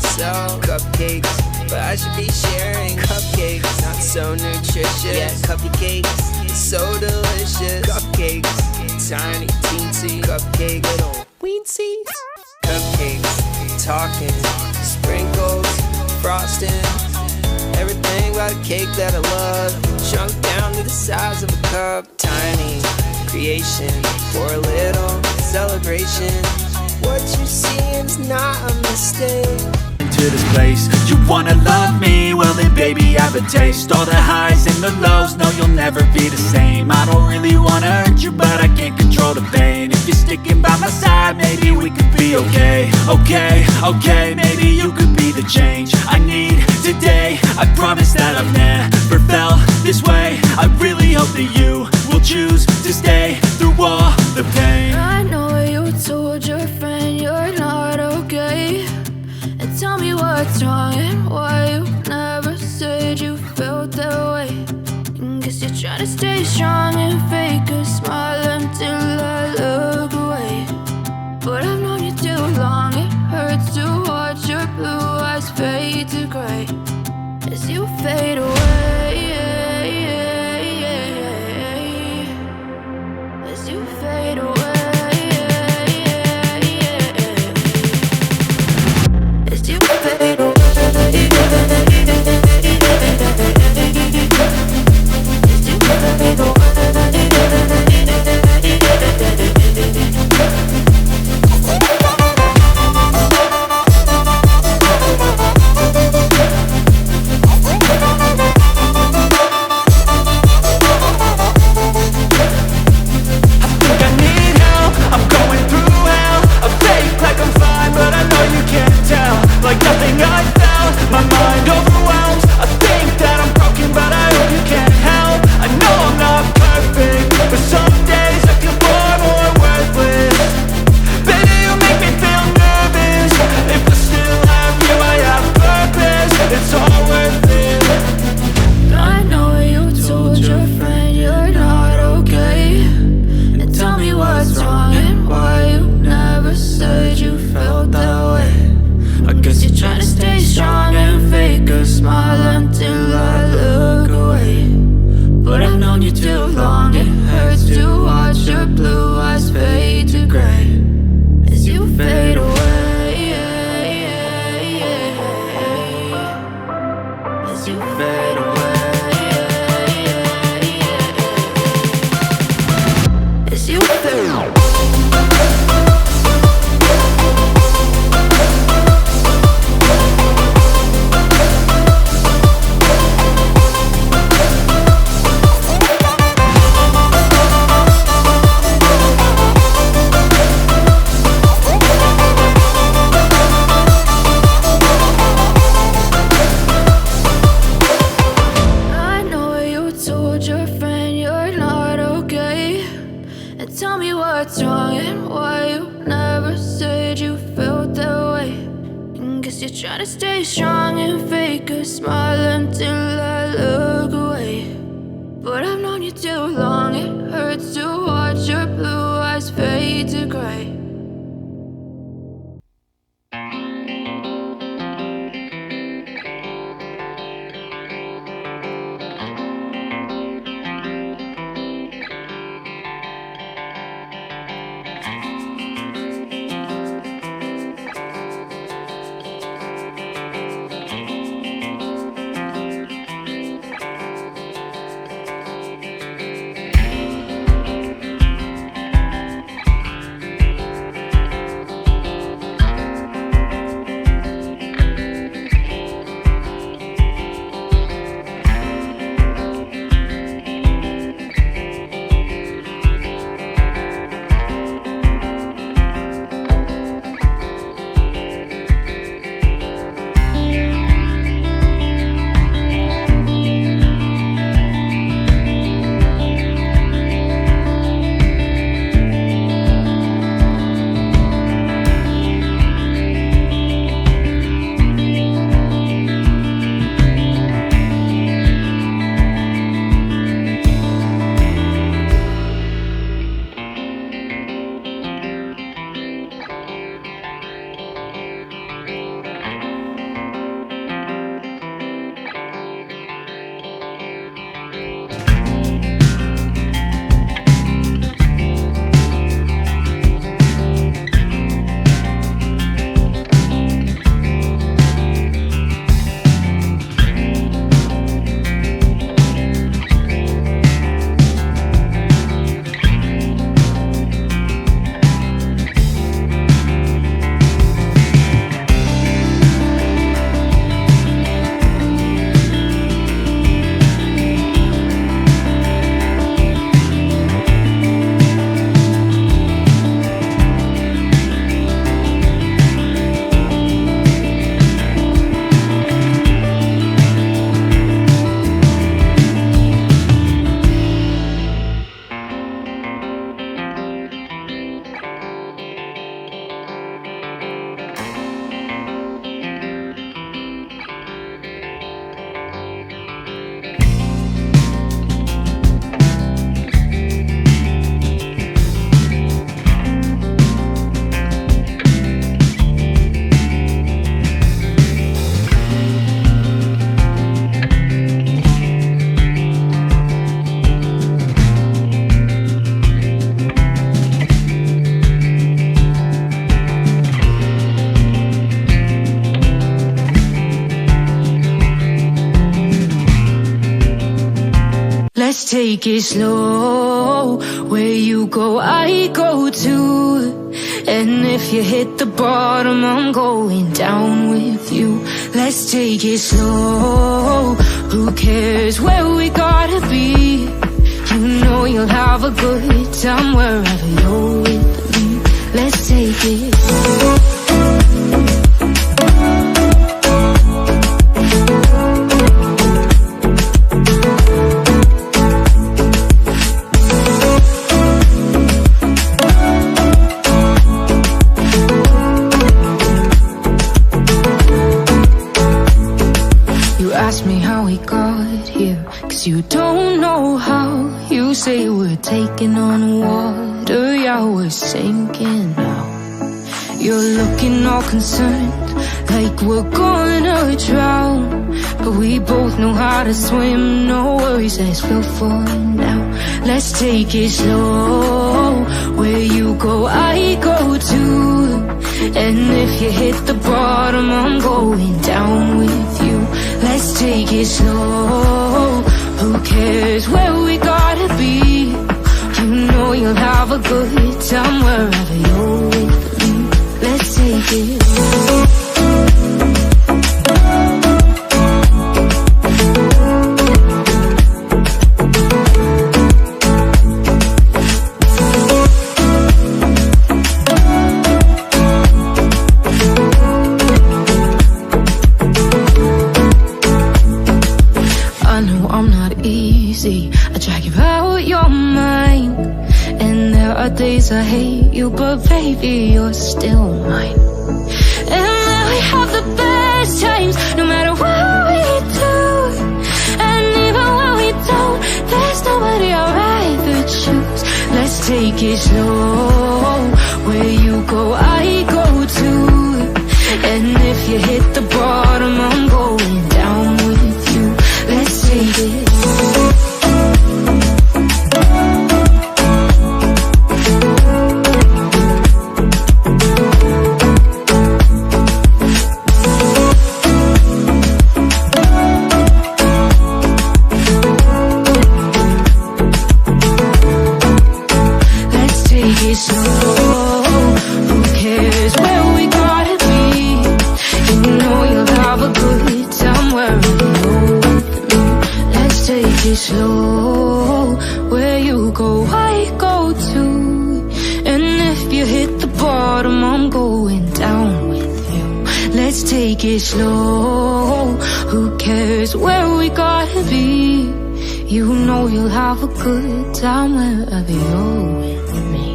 myself cupcakes, but I should be sharing cupcakes. Not so nutritious, yeah, cupcakes, so delicious. Cupcakes, tiny, teensy cupcake, little weensy. Cupcakes, talking, sprinkles, frosting, everything about a cake that I love, shrunk down to the size of a cup. Tiny creation for a little celebration. What you're seeing is not a mistake. To this place, you wanna love me? Well then baby I have a taste. All the highs and the lows, no you'll never be the same. I don't really wanna hurt you but I can't control the pain. If you're sticking by my side, maybe we could be okay. Okay, maybe you could be the change I need today. I promise that I've never felt this way. I really hope that you will choose to stay through all the pain. I know you told your friend you're not okay, and tell me what's wrong and why you never said you felt that way. Guess you're trying to stay strong and fake a smile until I look away. But I've known you too long, it hurts to watch your blue eyes fade to gray as you fade away. As you fade away. Trying to stay strong and fake a smile until I look away. But I've known you too long, it hurts to watch your blue eyes fade to gray. Let's take it slow. Where you go, I go too. And if you hit the bottom, I'm going down with you. Let's take it slow. Who cares where we gotta be? You know you'll have a good time wherever you're with me. Let's take it slow. Ask me how we got here, 'cause you don't know how. You say we're taking on water, yeah, we're sinking now. You're looking all concerned, like we're gonna drown. But we both know how to swim, no worries, let's float for now. Let's take it slow. Where you go, I go too. And if you hit the bottom, I'm going down with you. Let's take it slow. Who cares where we gotta be? You know you'll have a good time wherever you're with me. Let's take it slow. I drag you out your mind, and there are days I hate you, but baby, you're still mine. And then we have the best times, no matter what we do. And even when we don't, there's nobody I'd rather choose. Let's take it slow. Where you go, I go too. And if you hit the bottom, I'm going down with you. Let's take it slow. Slow, where you go, I go too. And if you hit the bottom, I'm going down with you. Let's take it slow. Who cares where we gotta be? You know you'll have a good time wherever you're with me.